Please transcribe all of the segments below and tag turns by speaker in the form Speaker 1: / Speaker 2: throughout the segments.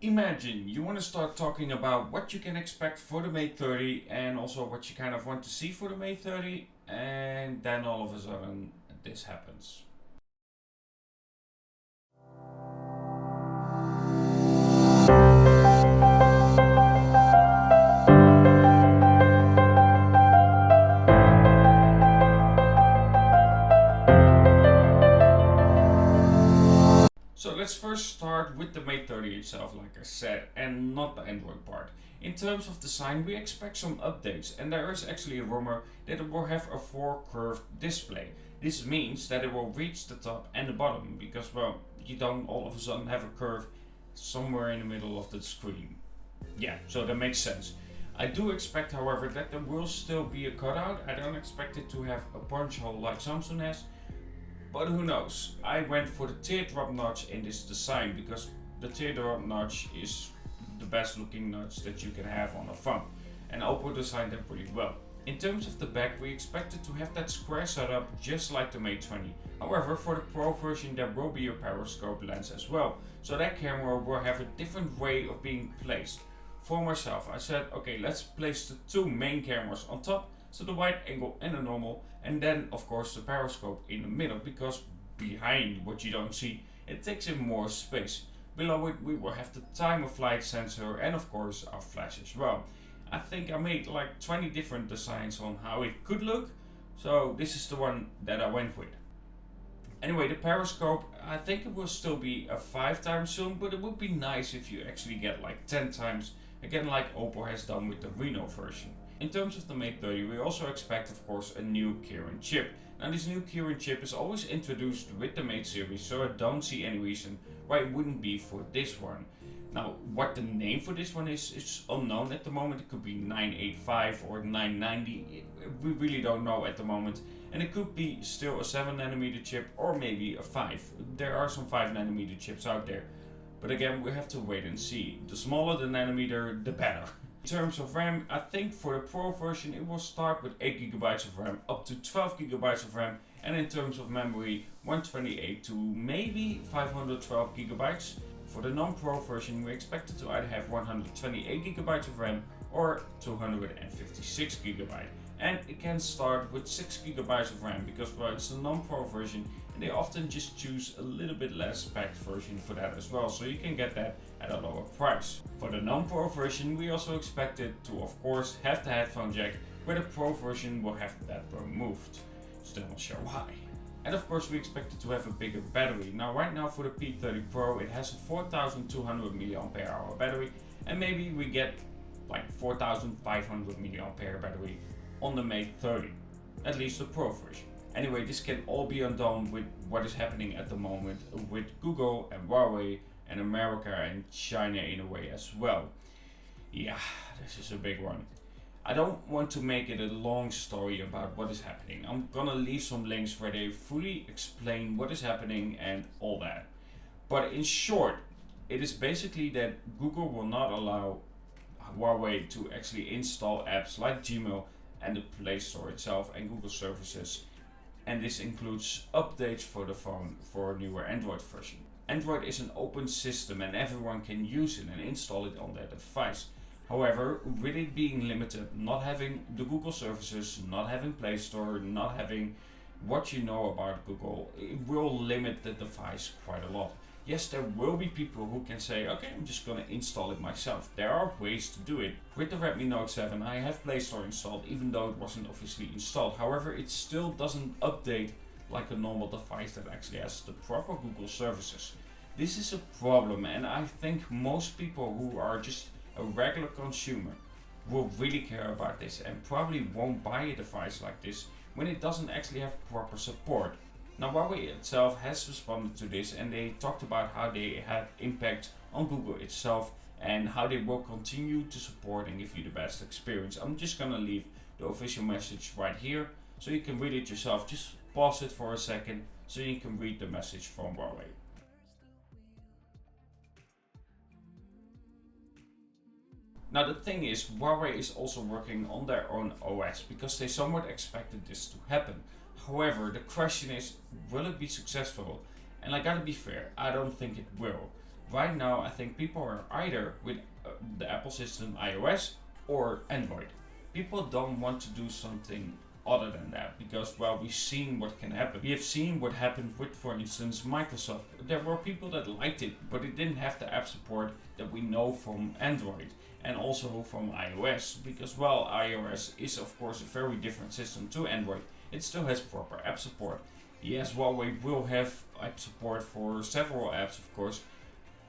Speaker 1: Imagine you want to start talking about what you can expect for the Mate 30 and also what you kind of want to see for the Mate 30, and then all of a sudden this happens. So let's first start with the Mate 30 itself, like I said, and not the Android part. In terms of design, we expect some updates, and there is actually a rumor that it will have a 4-curved display. This means that it will reach the top and the bottom, because, well, you don't all of a sudden have a curve somewhere in the middle of the screen. Yeah, so that makes sense. I do expect, however, that there will still be a cutout. I don't expect it to have a punch hole like Samsung has, but who knows? I went for the teardrop notch in this design because the teardrop notch is the best looking notch that you can have on a phone, and Oppo designed them pretty well. In terms of the back, we expected to have that square setup just like the Mate 20. However, for the Pro version there will be a periscope lens as well, so that camera will have a different way of being placed. For myself, I said, okay, let's place the two main cameras on top, so the wide angle and the normal, and then of course the periscope in the middle, because behind what you don't see, it takes in more space. Below it we will have the time of flight sensor and of course our flash as well. I think I made like 20 different designs on how it could look, so this is the one that I went with. Anyway, the periscope, I think it will still be a 5 times zoom, but it would be nice if you actually get like 10 times, again like Oppo has done with the Reno version. In terms of the Mate 30, we also expect of course a new Kirin chip. Now this new Kirin chip is always introduced with the Mate series, so I don't see any reason why it wouldn't be for this one. Now what the name for this one is unknown at the moment. It could be 985 or 990, we really don't know at the moment. And it could be still a 7nm chip or maybe a 5. There are some 5nm chips out there. But again, we have to wait and see. The smaller the nanometer, the better. In terms of RAM, I think for the Pro version it will start with 8GB of RAM up to 12GB of RAM. And in terms of memory, 128 to maybe 512GB. For the non-Pro version, we expect it to either have 128GB of RAM or 256GB. And it can start with 6GB of RAM because, well, it's the non-Pro version and they often just choose a little bit less packed version for that as well, so you can get that at a lower price. For the non-Pro version, we also expect it to of course have the headphone jack, where the Pro version will have that removed. Still not sure why. And of course we expect it to have a bigger battery. Now right now for the P30 Pro it has a 4200 mAh battery, and maybe we get like 4500 mAh battery on the Mate 30, at least the Pro version. Anyway, this can all be undone with what is happening at the moment with Google and Huawei and America and China in a way as well. Yeah, this is a big one. I don't want to make it a long story about what is happening. I'm gonna leave some links where they fully explain what is happening and all that. But in short, it is basically that Google will not allow Huawei to actually install apps like Gmail and the Play Store itself and Google services, and this includes updates for the phone for a newer Android version. Android is an open system and everyone can use it and install it on their device. However, with it being limited, not having the Google services, not having Play Store, not having what you know about Google, it will limit the device quite a lot. Yes, there will be people who can say, okay, I'm just gonna install it myself. There are ways to do it. With the Redmi Note 7, I have Play Store installed, even though it wasn't officially installed. However, it still doesn't update like a normal device that actually has the proper Google services. This is a problem, and I think most people who are just a regular consumer will really care about this and probably won't buy a device like this when it doesn't actually have proper support. Now Huawei itself has responded to this, and they talked about how they had impact on Google itself and how they will continue to support and give you the best experience. I'm just gonna leave the official message right here so you can read it yourself. Just pause it for a second so you can read the message from Huawei. Now the thing is, Huawei is also working on their own OS because they somewhat expected this to happen. However, the question is, will it be successful? And I gotta be fair, I don't think it will. Right now, I think people are either with the Apple system iOS or Android. People don't want to do something other than that because, well, we've seen what can happen. We have seen what happened with, for instance, Microsoft. There were people that liked it, but it didn't have the app support that we know from Android and also from iOS, because, well, iOS is of course a very different system to Android. It still has proper app support. Yes, Huawei will have app support for several apps, of course,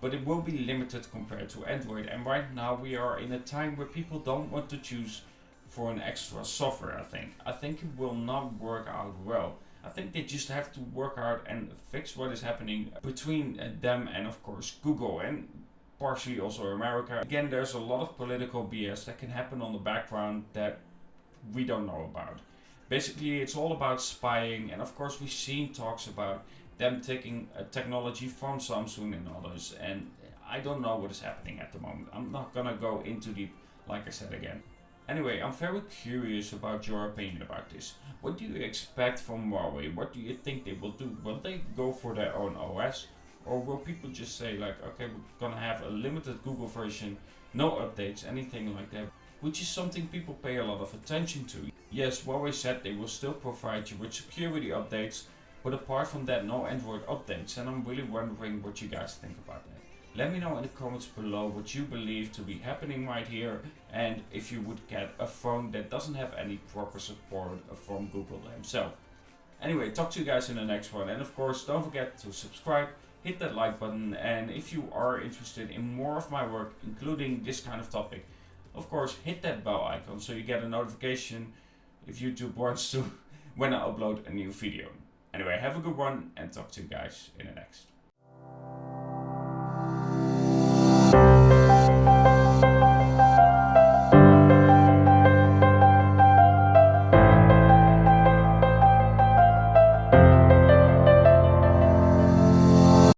Speaker 1: but it will be limited compared to Android. And right now we are in a time where people don't want to choose for an extra software. I think it will not work out well. I think they just have to work out and fix what is happening between them and of course Google and partially also America. Again, there's a lot of political BS that can happen on the background that we don't know about. Basically, it's all about spying, and of course we've seen talks about them taking technology from Samsung and others, and I don't know what is happening at the moment. I'm not gonna go into deep, like I said again. Anyway, I'm very curious about your opinion about this. What do you expect from Huawei? What do you think they will do? Will they go for their own OS? Or will people just say like, okay, we're gonna have a limited Google version, no updates, anything like that? Which is something people pay a lot of attention to. Yes, Huawei said they will still provide you with security updates, but apart from that, no Android updates. And I'm really wondering what you guys think about that. Let me know in the comments below what you believe to be happening right here, and if you would get a phone that doesn't have any proper support from Google themselves. Anyway, talk to you guys in the next one, and of course don't forget to subscribe, hit that like button, and if you are interested in more of my work, including this kind of topic, of course hit that bell icon so you get a notification if YouTube wants to when I upload a new video. Anyway, have a good one and talk to you guys in the next.